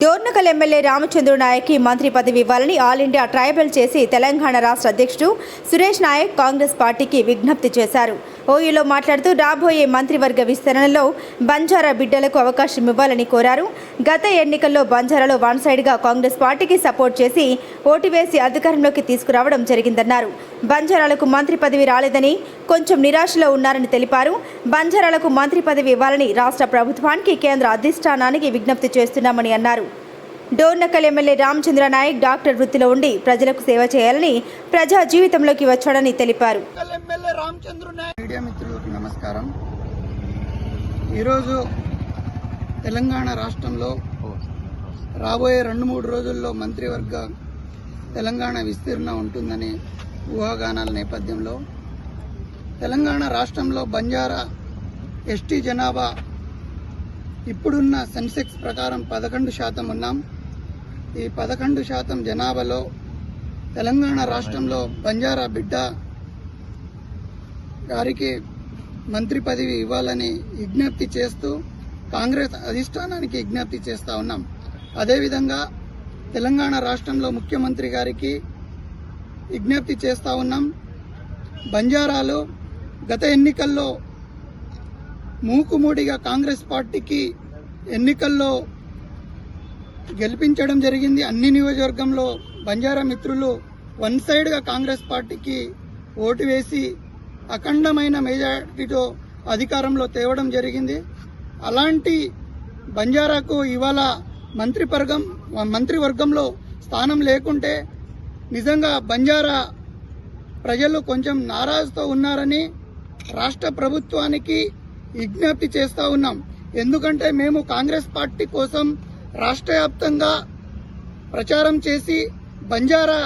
Dornakal MLA Ramachandra Naik మంత్రి పదవి ఇవ్వాలని ఆల్ ఇండియా ట్రైబల్ చేసి తెలంగాణ రాష్ట్ర అధ్యక్షుడు సురేష్ నాయక్ కాంగ్రెస్ పార్టీకి విజ్ఞప్తి చేశారు. ఓయూలో మాట్లాడుతూ రాబోయే మంత్రివర్గ విస్తరణలో బంజారా బిడ్డలకు అవకాశం ఇవ్వాలని కోరారు. గత ఎన్నికల్లో బంజారాలో వన్ సైడ్గా కాంగ్రెస్ పార్టీకి సపోర్ట్ చేసి ఓటు వేసి అధికారంలోకి తీసుకురావడం జరిగిందన్నారు. బంజారాలకు మంత్రి పదవి రాలేదని కొంచెం నిరాశలో ఉన్నారని తెలిపారు. బంజారాలకు మంత్రి పదవి ఇవ్వాలని రాష్ట్ర ప్రభుత్వానికి కేంద్ర అధిష్టానానికి విజ్ఞప్తి చేస్తున్నామని అన్నారు. డోర్నకల్ ఎమ్మెల్యే రామచంద్ర నాయక్ డాక్టర్ వృత్తిలో ఉండి ప్రజలకు సేవ చేయాలని ప్రజా జీవితంలోకి వచ్చాడని తెలిపారు. మీడియా మిత్రులకు నమస్కారం. ఈరోజు తెలంగాణ రాష్ట్రంలో రాబోయే 2-3 రోజుల్లో మంత్రివర్గ తెలంగాణ విస్తీర్ణ ఉంటుందని ఊహాగానాల నేపథ్యంలో తెలంగాణ రాష్ట్రంలో బంజారా ఎస్టీ జనాభా ఇప్పుడున్న సెన్సెక్స్ ప్రకారం 11% ఉన్నాం. ఈ 11% జనాభాలో తెలంగాణ రాష్ట్రంలో బంజారా బిడ్డ గారికి మంత్రి పదవి ఇవ్వాలని విజ్ఞప్తి చేస్తూ కాంగ్రెస్ అధిష్టానానికి విజ్ఞప్తి చేస్తూ ఉన్నాం. అదేవిధంగా తెలంగాణ రాష్ట్రంలో ముఖ్యమంత్రి గారికి విజ్ఞప్తి చేస్తూ ఉన్నాం. బంజారాలో గత ఎన్నికల్లో మూకుమూడిగా కాంగ్రెస్ పార్టీకి ఎన్నికల్లో గెలిపించడం జరిగింది. అన్ని నియోజకవర్గంలో బంజారా మిత్రులు వన్ సైడ్గా కాంగ్రెస్ పార్టీకి ఓటు వేసి అఖండమైన మెజారిటీతో అధికారంలో తేవడం జరిగింది. అలాంటి బంజారాకు ఇవాళ మంత్రివర్గంలో స్థానం లేకుంటే నిజంగా బంజారా ప్రజలు కొంచెం నారాజుతో ఉన్నారని రాష్ట్ర ప్రభుత్వానికి విజ్ఞప్తి చేస్తూ ఉన్నాం. ఎందుకంటే మేము కాంగ్రెస్ పార్టీ కోసం రాష్ట్ర వ్యాప్తంగా ప్రచారం చేసి బంజారా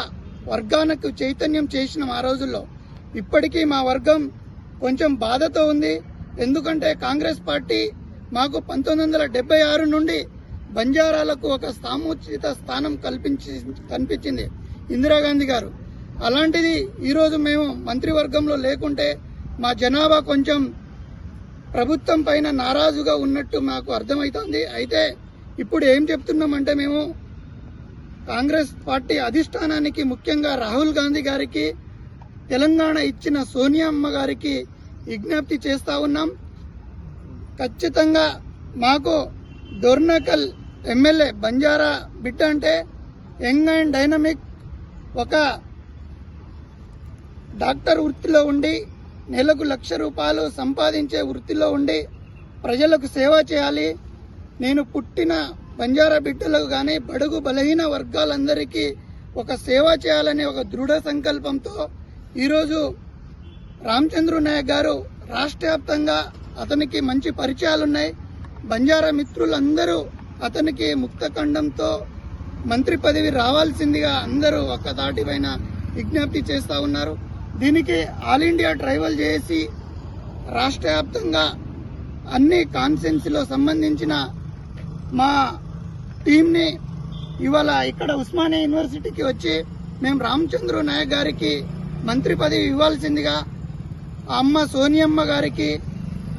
వర్గానికి చైతన్యం చేసినాం ఆ రోజుల్లో. ఇప్పటికీ మా వర్గం కొంచెం బాధతో ఉంది. ఎందుకంటే కాంగ్రెస్ పార్టీ మాకు 1976 నుండి బంజారాలకు ఒక సాముచిత స్థానం కల్పించింది ఇందిరాగాంధీ గారు. అలాంటిది ఈరోజు మేము మంత్రివర్గంలో లేకుంటే మా జనాభా కొంచెం ప్రభుత్వం పైన నారాజుగా ఉన్నట్టు మాకు అర్థమవుతోంది. అయితే ఇప్పుడు ఏం చెప్తున్నామంటే మేము కాంగ్రెస్ పార్టీ అధిష్టానానికి ముఖ్యంగా రాహుల్ గాంధీ గారికి తెలంగాణ ఇచ్చిన సోనియా అమ్మ గారికి విజ్ఞప్తి చేస్తూ ఉన్నాం. ఖచ్చితంగా మాకు డోర్నకల్ ఎమ్మెల్యే బంజారా బిడ్డ అంటే యంగ్ అండ్ డైనమిక్, ఒక డాక్టర్ వృత్తిలో ఉండి నెలకు ₹1,00,000 సంపాదించే వృత్తిలో ఉండి ప్రజలకు సేవ చేయాలి. నేను పుట్టిన బంజారా బిడ్డలకు కానీ బడుగు బలహీన వర్గాలందరికీ ఒక సేవ చేయాలనే ఒక దృఢ సంకల్పంతో ఈరోజు రామచంద్ర నాయక్ గారు రాష్ట్ర వ్యాప్తంగా అతనికి మంచి పరిచయాలున్నాయి. బంజారా మిత్రులందరూ అతనికి ముక్తఖండంతో మంత్రి పదవి రావాల్సిందిగా అందరూ ఒక్క తాటిపైన విజ్ఞప్తి చేస్తూ ఉన్నారు. దీనికి ఆల్ ఇండియా ట్రైబల్ చేసి రాష్ట్ర వ్యాప్తంగా అన్ని కాన్స్టిట్యున్సీలో సంబంధించిన మా టీంని ఇవాళ ఇక్కడ ఉస్మానియా యూనివర్సిటీకి వచ్చి మేము రామచంద్ర నాయక్ గారికి మంత్రి పదవి ఇవ్వాల్సిందిగా అమ్మ సోనియమ్మ గారికి,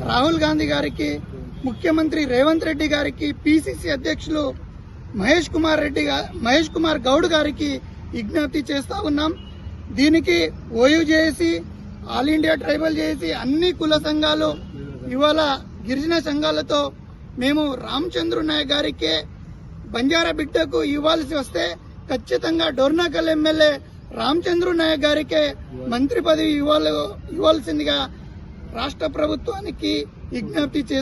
రాహుల్ గాంధీ గారికి, ముఖ్యమంత్రి రేవంత్ రెడ్డి గారికి, పిసిసి అధ్యక్షులు మహేష్ కుమార్ గౌడ్ గారికి విజ్ఞప్తి చేస్తూ ఉన్నాం. దీనికి ఓయూ చేసి ఆల్ ఇండియా ట్రైబల్ చేసి అన్ని కుల సంఘాలు ఇవాళ గిరిజన సంఘాలతో మేము రామచంద్ర నాయక్ గారికే బంజారా బిడ్డకు ఇవ్వాల్సి వస్తే ఖచ్చితంగా డోర్నకల్ ఎమ్మెల్యే రామచంద్ర నాయక్ గారికే మంత్రి పదవి ఇవ్వాల్సిందిగా రాష్ట్ర ప్రభుత్వానికి విజ్ఞప్తి చేస్తాం.